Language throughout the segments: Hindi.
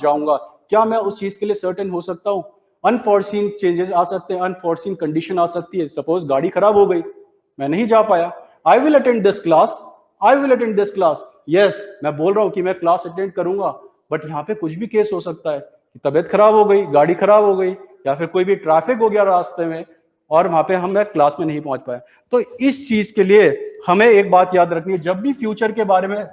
जाऊंगा, क्या मैं उस चीज के लिए सर्टेन हो सकता हूँ? अनफॉर्सीन चेंजेस आ सकते हैं, अनफॉर्सीन कंडीशन आ सकती है। सपोज गाड़ी खराब हो गई, मैं नहीं जा पाया, I will attend this class, I will attend this class. Yes, मैं बोल रहा हूं कि मैं क्लास अटेंड करूंगा, बट यहाँ पे कुछ भी केस हो सकता है कि तबीयत खराब हो गई, गाड़ी खराब हो गई, या फिर कोई भी ट्रैफिक हो गया रास्ते में और वहां पे मैं क्लास में नहीं पहुंच पाया। तो इस चीज के लिए हमें एक बात याद रखनी है, जब भी फ्यूचर के बारे में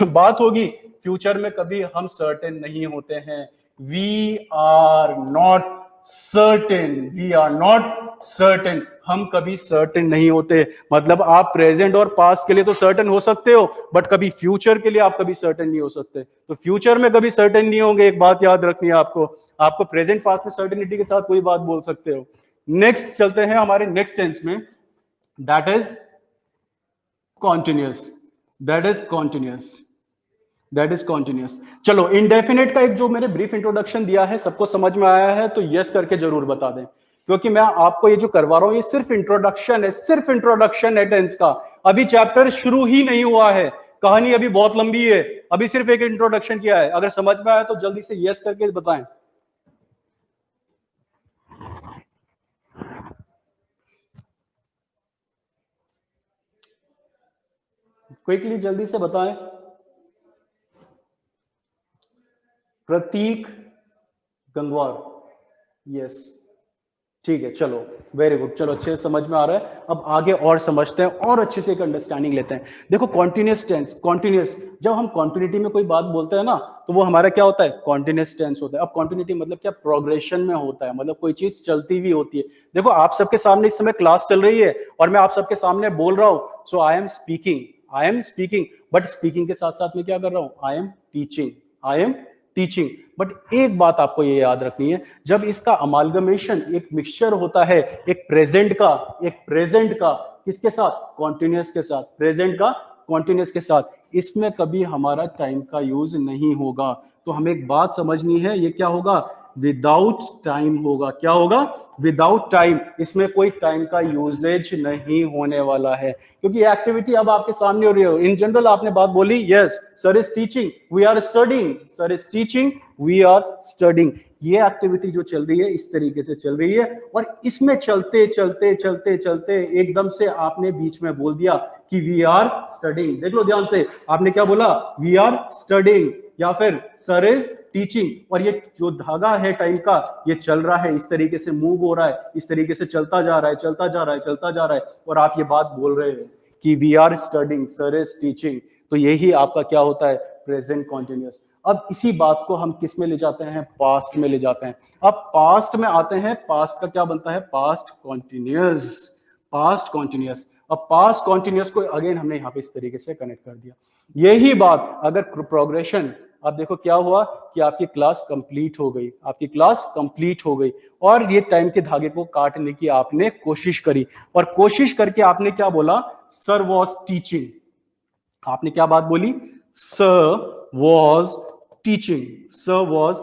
बात होगी, फ्यूचर में कभी हम सर्टेन नहीं होते हैं। We are not certain, we are not certain, हम कभी सर्टेन नहीं होते। मतलब आप प्रेजेंट और पास्ट के लिए तो सर्टेन हो सकते हो, बट कभी फ्यूचर के लिए आप कभी सर्टेन नहीं हो सकते। तो फ्यूचर में कभी सर्टेन नहीं होंगे, एक बात याद रखनी है आपको प्रेजेंट पास्ट में सर्टेनिटी के साथ कोई बात बोल सकते हो। नेक्स्ट चलते हैं हमारे नेक्स्ट टेंस में, that is continuous, that is continuous, that is continuous. चलो, इंडेफिनेट का एक जो मैंने ब्रीफ इंट्रोडक्शन दिया है, सबको समझ में आया है तो यस करके जरूर बता दें, क्योंकि मैं आपको ये जो करवा रहा हूं ये सिर्फ इंट्रोडक्शन है, सिर्फ इंट्रोडक्शन है टेंस का। अभी चैप्टर शुरू ही नहीं हुआ है, कहानी अभी बहुत लंबी है, अभी सिर्फ एक इंट्रोडक्शन किया है। अगर समझ में आया तो जल्दी से यस करके बताएं। क्विकली जल्दी से बताएं। प्रतीक गंगवार, यस, ठीक है, चलो वेरी गुड, चलो अच्छे से समझ में आ रहा है। अब आगे और समझते हैं और अच्छे से एक अंडरस्टैंडिंग लेते हैं। देखो कॉन्टिन्यूअस टेंस, कॉन्टिन्यूअस, जब हम कॉन्टिन्यूटी में कोई बात बोलते हैं ना, तो वो हमारा क्या होता है? कॉन्टिन्यूअस टेंस होता है। अब कॉन्टिन्यूटी मतलब क्या? प्रोग्रेशन में होता है, मतलब कोई चीज चलती हुई होती है। देखो आप सबके सामने इस समय क्लास चल रही है और मैं आप सबके सामने बोल रहा हूं, so I am speaking, I am speaking, but speaking के साथ साथ में क्या कर रहा हूं? I am teaching, I am teaching. But एक बात आपको ये याद रखनी है, जब इसका अमालगमेशन, एक मिक्सचर होता है, एक प्रेजेंट का किसके साथ? कॉन्टिन्यूअस के साथ, प्रेजेंट का कॉन्टिन्यूअस के साथ, इसमें कभी हमारा टाइम का यूज नहीं होगा। तो हमें एक बात समझनी है, ये क्या होगा? विदाउट टाइम होगा। क्या होगा? Without time. इसमें कोई टाइम का यूजेज नहीं होने वाला है, क्योंकि एक्टिविटी अब आपके सामने हो रही है। इन जनरल आपने बात बोली, yes sir is teaching, we are studying, sir is teaching, we are studying. ये एक्टिविटी जो चल रही है इस तरीके से चल रही है, और इसमें चलते चलते चलते चलते एकदम से आपने बीच में बोल दिया कि वी आर स्टडिंग। देख लो ध्यान से, आपने क्या बोला? वी आर स्टडिंग, या फिर सर इज टीचिंग। और ये जो धागा है टाइम का, ये चल रहा है, इस तरीके से मूव हो रहा है, इस तरीके से चलता जा रहा है, चलता जा रहा है, चलता जा रहा है, और आप ये बात बोल रहे हो कि we are studying, sir is teaching. तो यही आपका क्या होता है? Present continuous. अब इसी बात को हम किस में ले जाते हैं? पास्ट में ले जाते हैं। अब पास्ट में आते हैं, पास्ट का क्या बनता है? Past continuous, past continuous. अब पास्ट कॉन्टिन्यूअस को अगेन हमने यहाँ पे इस तरीके से कनेक्ट कर दिया। यही बात अगर प्रोग्रेशन, अब देखो क्या हुआ कि आपकी क्लास कंप्लीट हो गई, आपकी क्लास कंप्लीट हो गई, और ये टाइम के धागे को काटने की आपने कोशिश करी, और कोशिश करके आपने क्या बोला? Sir was teaching. आपने क्या बात बोली? Sir was teaching, sir was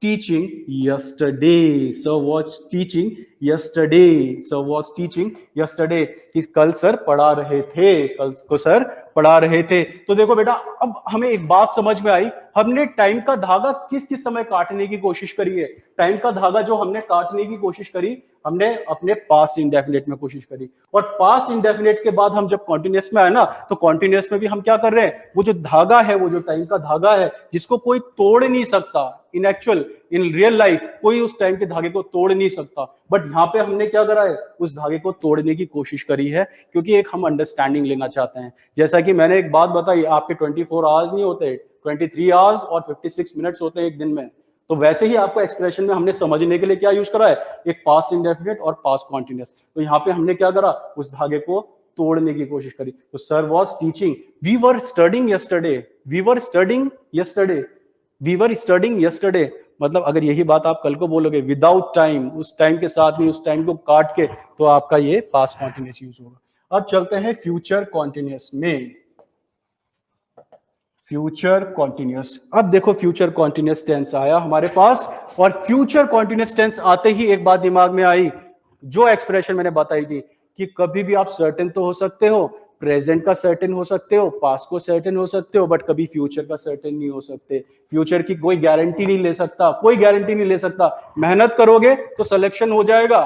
teaching yesterday, sir was teaching yesterday, sir was teaching yesterday. कि कल सर पढ़ा रहे थे, कल को सर पढ़ा रहे थे। तो देखो बेटा, अब हमें एक बात समझ में आई, हमने टाइम का धागा किस किस समय काटने की कोशिश करी है? टाइम का धागा जो हमने काटने की कोशिश करी, हमने अपने पास्ट इंडेफिनिट में कोशिश करी, और पास्ट इंडेफिनिट के बाद हम जब कॉन्टिन्यूअस में आए ना, तो कॉन्टिन्यूअस में भी हम क्या कर रहे हैं? वो जो धागा है, वो जो टाइम का धागा है, जिसको कोई तोड़ नहीं सकता, इन एक्चुअल इन रियल लाइफ कोई उस टाइम के धागे को तोड़ नहीं सकता, बट यहाँ पे हमने क्या करा है? उस धागे को तोड़ने की कोशिश करी है, क्योंकि एक हम अंडरस्टैंडिंग लेना चाहते हैं। जैसा कि मैंने एक बात बताई, आपके 24 आवर्स नहीं होते, 23 आवर्स और 56 मिनट्स होते हैं एक दिन में। तो वैसे ही आपको एक्सप्रेशन में हमने समझने के लिए क्या यूज करा है? एक पास्ट इंडेफिनिट और पास्ट कॉन्टिन्यूअस। तो यहाँ पे हमने क्या करा? उस धागे को तोड़ने की कोशिश करी। तो sir was teaching, we were studying yesterday, we were studying yesterday, we were studying yesterday. मतलब अगर यही बात आप कल को बोलोगे विदाउट टाइम, उस टाइम के साथ नहीं, उस टाइम को काट के, तो आपका ये पास्ट कॉन्टिन्यूअस यूज होगा। अब चलते हैं फ्यूचर कॉन्टिन्यूअस में। फ्यूचर कॉन्टिन्यूअस, अब देखो फ्यूचर कॉन्टिन्यूअस टेंस आया हमारे पास, और फ्यूचर कॉन्टिन्यूअस टेंस आते ही एक बात दिमाग में आई, जो एक्सप्रेशन मैंने बताई थी कि कभी भी आप सर्टेन तो हो सकते हो, प्रेजेंट का सर्टेन हो सकते हो, पास्ट को सर्टेन हो सकते हो, बट कभी फ्यूचर का सर्टेन नहीं हो सकते। फ्यूचर की कोई गारंटी नहीं ले सकता, कोई गारंटी नहीं ले सकता। मेहनत करोगे तो सिलेक्शन हो जाएगा,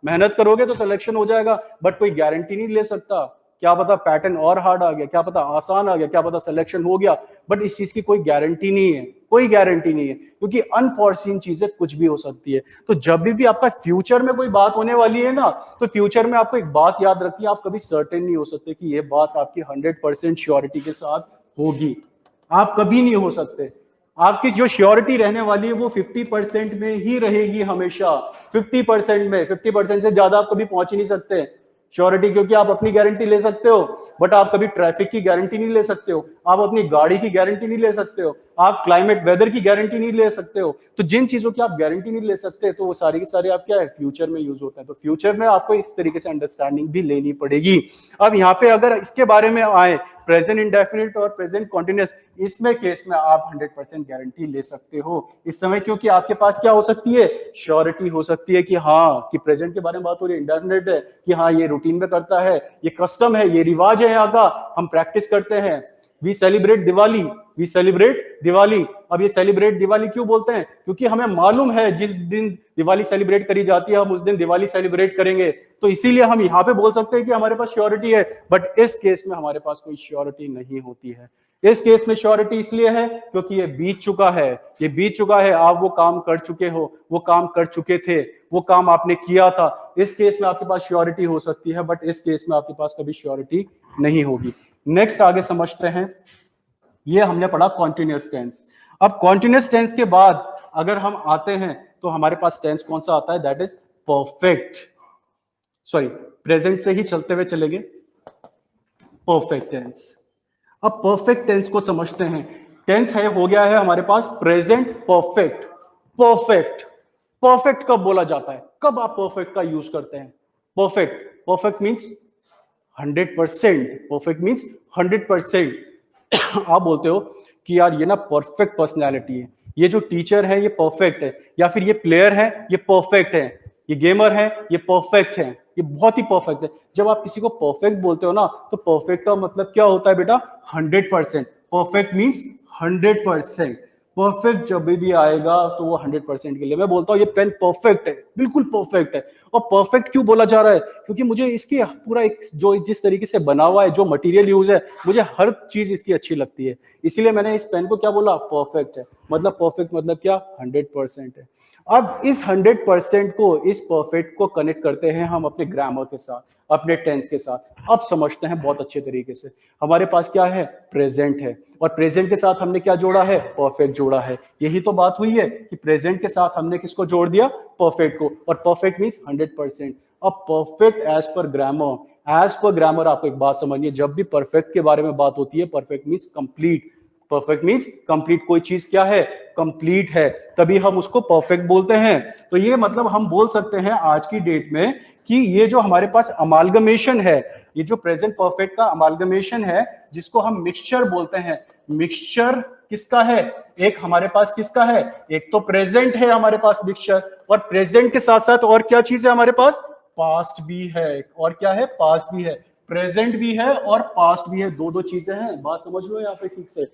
मेहनत करोगे तो सिलेक्शन हो जाएगा, बट कोई गारंटी नहीं ले सकता। क्या पता पैटर्न और हार्ड आ गया, क्या पता आसान आ गया, क्या पता सिलेक्शन हो गया, बट इस चीज की कोई गारंटी नहीं है, कोई गारंटी नहीं है, क्योंकि अनफॉर्सीन चीजें कुछ भी हो सकती है। तो जब भी आपका फ्यूचर में कोई बात होने वाली है ना, तो फ्यूचर में आपको एक बात याद रखिए, आप कभी सर्टेन नहीं हो सकते कि ये बात आपकी 100% श्योरिटी के साथ होगी। आप कभी नहीं हो सकते। आपकी जो श्योरिटी रहने वाली है वो 50% में ही रहेगी हमेशा, 50% में। 50% से ज्यादा आप कभी पहुंच ही नहीं सकते श्योरिटी, क्योंकि आप अपनी गारंटी ले सकते हो, बट आप कभी ट्रैफिक की गारंटी नहीं ले सकते हो, आप अपनी गाड़ी की गारंटी नहीं ले सकते हो, आप क्लाइमेट वेदर की गारंटी नहीं ले सकते हो। तो जिन चीजों की आप गारंटी नहीं ले सकते, तो वो सारी की सारी आप क्या है, फ्यूचर में यूज होता है। तो फ्यूचर में आपको इस तरीके से अंडरस्टैंडिंग भी लेनी पड़ेगी। अब यहाँ पे अगर इसके बारे में आए, प्रेजेंट इंडेफिनिट और प्रेजेंट कॉन्टिन्यूअस, इसमें केस में आप 100% गारंटी ले सकते हो इस समय, क्योंकि आपके पास क्या हो सकती है, श्योरिटी हो सकती है कि हाँ, कि प्रेजेंट के बारे में बात हो रही है, इंडेफिनिट है कि हाँ ये रूटीन में करता है, ये कस्टम है, ये रिवाज है यहाँ का, हम प्रैक्टिस करते हैं। We celebrate Diwali, we celebrate Diwali. अब ये सेलिब्रेट दिवाली क्यों बोलते हैं, क्योंकि हमें मालूम है जिस दिन दिवाली सेलिब्रेट करी जाती है, हम उस दिन दिवाली सेलिब्रेट करेंगे। तो इसीलिए हम यहाँ पे बोल सकते हैं कि हमारे पास श्योरिटी है, बट इस केस में हमारे पास कोई श्योरिटी नहीं होती है। इस केस में श्योरिटी इसलिए है क्योंकि ये बीत चुका है, ये बीत चुका है, आप वो काम कर चुके हो, वो काम कर चुके थे, वो काम आपने किया था। इस केस में आपके पास श्योरिटी हो सकती है, बट इस केस में आपके पास कभी श्योरिटी नहीं होगी। नेक्स्ट आगे समझते हैं। ये हमने पढ़ा कॉन्टिन्यूअस टेंस। अब कॉन्टिन्यूअस टेंस के बाद अगर हम आते हैं तो हमारे पास टेंस कौन सा आता है, that is perfect, sorry present से ही चलते हुए चलेंगे, परफेक्ट टेंस। अब परफेक्ट टेंस को समझते हैं। टेंस है, हो गया है हमारे पास प्रेजेंट परफेक्ट। परफेक्ट, परफेक्ट कब बोला जाता है, कब आप परफेक्ट का यूज करते हैं, perfect, perfect means 100%, perfect means 100%। आप बोलते हो कि यार ये ना परफेक्ट पर्सनैलिटी है, ये जो टीचर है ये परफेक्ट है, या फिर ये प्लेयर है ये परफेक्ट है, ये गेमर है ये परफेक्ट है, ये बहुत ही परफेक्ट है। जब आप किसी को परफेक्ट बोलते हो ना, तो परफेक्ट का मतलब क्या होता है बेटा, 100%। Perfect means 100%। परफेक्ट जब भी आएगा तो वो 100% के लिए। मैं बोलता हूँ ये पेन परफेक्ट है, बिल्कुल परफेक्ट है। और परफेक्ट क्यों बोला जा रहा है, क्योंकि मुझे इसकी पूरा एक जो जिस तरीके से बना हुआ है, जो मटेरियल यूज है, मुझे हर चीज इसकी अच्छी लगती है, इसीलिए मैंने इस पेन को क्या बोला, परफेक्ट है। मतलब परफेक्ट मतलब क्या, 100% है। अब इस 100% को, इस परफेक्ट को कनेक्ट करते हैं हम अपने ग्रामर के साथ, अपने टेंस के साथ। अब समझते हैं बहुत अच्छे तरीके से। हमारे पास क्या है, प्रेजेंट है, और प्रेजेंट के साथ हमने क्या जोड़ा है, परफेक्ट जोड़ा है। यही तो बात हुई है कि प्रेजेंट के साथ हमने किसको जोड़ दिया, परफेक्ट को, और परफेक्ट मींस 100%। अब perfect as per grammar, as per grammar आपको एक बात समझिए, जब भी परफेक्ट के बारे में बात होती है, perfect means complete. Perfect means complete, कोई चीज क्या है, कंप्लीट है, तभी हम उसको परफेक्ट बोलते हैं। तो ये मतलब हम बोल सकते हैं आज की डेट में कि ये जो हमारे पास अमालगमेशन है, ये जो प्रेजेंट परफेक्ट का अमालगमेशन है, जिसको हम मिक्सचर बोलते हैं। मिक्सचर किसका है, एक हमारे पास किसका है, एक तो प्रेजेंट है हमारे पास मिक्सचर, और प्रेजेंट के साथ साथ और क्या चीज है हमारे पास, पास्ट भी है, और क्या है, पास्ट भी है। प्रेजेंट भी है और पास्ट भी है, दो दो चीजें हैं, बात समझ लो यहाँ पे ठीक से।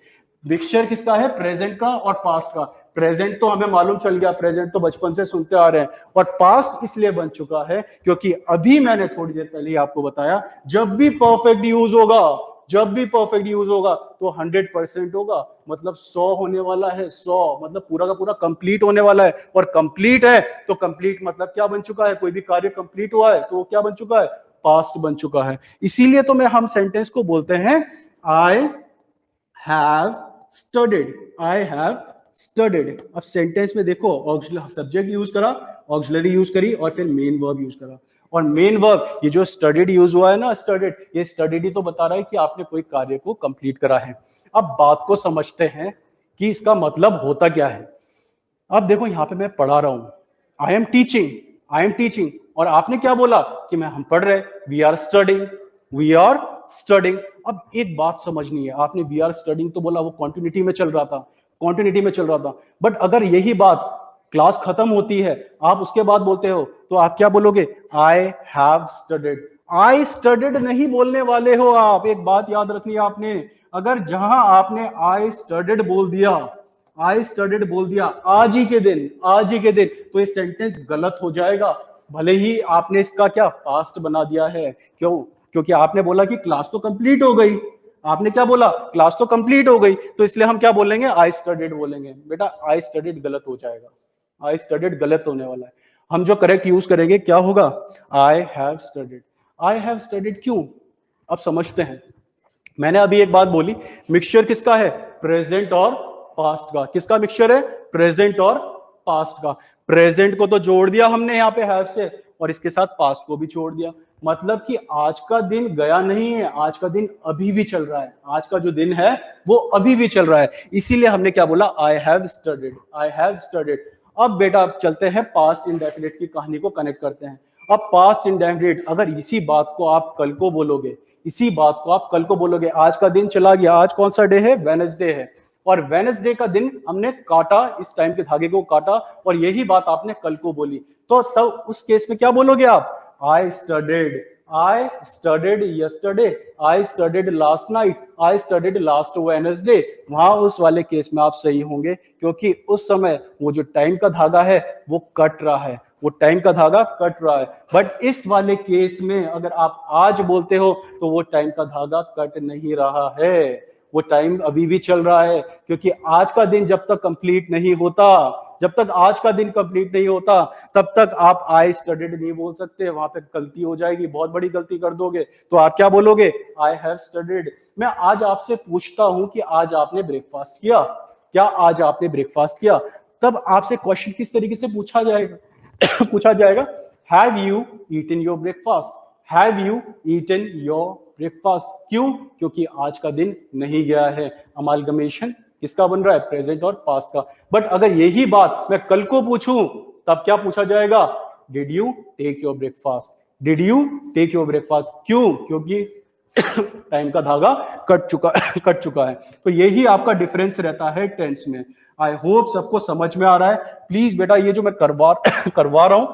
मिक्सचर किसका है, प्रेजेंट का और पास्ट का। प्रेजेंट तो हमें मालूम चल गया, प्रेजेंट तो बचपन से सुनते आ रहे हैं, और पास्ट इसलिए बन चुका है क्योंकि अभी मैंने थोड़ी देर पहले आपको बताया, जब भी परफेक्ट यूज होगा, जब भी परफेक्ट यूज होगा तो 100% होगा, मतलब 100 होने वाला है, 100 मतलब पूरा का पूरा कंप्लीट होने वाला है। और कंप्लीट है तो कंप्लीट मतलब क्या बन चुका है, कोई भी कार्य कंप्लीट हुआ है तो वो क्या बन चुका है, पास्ट बन चुका है। इसीलिए तो हम सेंटेंस को बोलते हैं I have studied, I have studied. अब सेंटेंस में देखो, सब्जेक्ट यूज करा, ऑक्सिलरी यूज करी, और फिर मेन वर्ब यूज करा। और मेन वर्ब, ये जो स्टडीड यूज हुआ है ना, स्टडीड, ये स्टडीड ही तो बता रहा है कि आपने कोई कार्य को कंप्लीट करा है। अब बात को समझते हैं कि इसका मतलब होता क्या है। अब देखो यहाँ पे मैं पढ़ा रहा हूं, I am teaching, I am teaching, और आपने क्या बोला कि हम पढ़ रहे, we are studying, we are studying. अब एक बात समझनी है, आपने वी आर स्टडिंग तो बोला, वो कॉन्टिन्यूटी में चल रहा था, कॉन्टिन्यूटी में चल रहा था। बट अगर यही बात क्लास खत्म होती है, आप उसके बाद बोलते हो, तो आप क्या बोलोगे, I have studied. I studied नहीं बोलने वाले हो आप। एक बात याद रखनी है आपने, अगर जहां आपने आई स्टडीड बोल दिया, आई स्टडीड बोल दिया आज ही के दिन, आज ही के दिन, तो ये सेंटेंस गलत हो जाएगा। भले ही आपने इसका क्या पास्ट बना दिया है, क्यों? क्योंकि आपने बोला कि क्लास तो कंप्लीट हो गई, आपने क्या बोला, क्लास तो कंप्लीट हो गई, तो इसलिए हम क्या बोलेंगे, आई स्टडीड बोलेंगे। बेटा आई स्टडीड गलत हो जाएगा, आई स्टडीड गलत होने वाला है। हम जो करेक्ट यूज करेंगे क्या होगा, I have studied. I have studied क्यों, अब समझते हैं। मैंने अभी एक बात बोली, मिक्सचर किसका है, प्रेजेंट और पास्ट का। किसका मिक्सचर है, प्रेजेंट और पास्ट का। प्रेजेंट को तो जोड़ दिया हमने यहाँ पे हैव से, और इसके साथ पास्ट को भी जोड़ दिया। मतलब कि आज का दिन गया नहीं है, आज का दिन अभी भी चल रहा है। आज का जो दिन है वो अभी भी चल रहा है, इसीलिए हमने क्या बोला, I have studied, I have studied. अब बेटा चलते हैं पास्ट इंडेफिनिट की कहानी को कनेक्ट करते हैं। अब पास्ट इंडेफिनिट, अगर इसी बात को आप कल को बोलोगे, इसी बात को आप कल को बोलोगे, आज का दिन चला गया, आज कौन सा डे है, वेडनेसडे है, और वेडनेसडे का दिन हमने काटा, इस टाइम के धागे को काटा, और यही बात आपने कल को बोली, तो तब उस केस में क्या बोलोगे आप, I studied, I studied yesterday, I studied last night, I studied last Wednesday। वहां उस वाले केस में आप सही होंगे, क्योंकि उस समय वो जो टाइम का धागा है वो कट रहा है, वो टाइम का धागा कट रहा है। बट इस वाले केस में अगर आप आज बोलते हो तो वो टाइम का धागा कट नहीं रहा है, वो टाइम अभी भी चल रहा है, क्योंकि आज का दिन जब तक कंप्लीट नहीं होता, जब तक आज का दिन कंप्लीट नहीं होता, तब तक आप आई स्टडीड नहीं बोल सकते, वहां पे गलती हो जाएगी, बहुत बड़ी गलती कर दोगे। तो आप क्या बोलोगे, आई हैव स्टडीड। मैं आज आपसे पूछता हूं कि आज आपने ब्रेकफास्ट किया, क्या आज आपने ब्रेकफास्ट किया, तब आपसे क्वेश्चन किस तरीके से पूछा जाएगा पूछा जाएगा, have you eaten your breakfast, have you eaten your breakfast. क्यों, क्योंकि आज का दिन नहीं गया है। अमालगमेशन किसका बन रहा है, प्रेजेंट और पास्ट का। बट अगर यही बात मैं कल को पूछूं, तब क्या पूछा जाएगा, did you take your breakfast, did you take your breakfast. क्यों, क्योंकि टाइम का धागा कट चुका है। तो यही आपका डिफरेंस रहता है टेंस में। आई होप सबको समझ में आ रहा है। प्लीज बेटा ये जो मैं करवा रहा हूं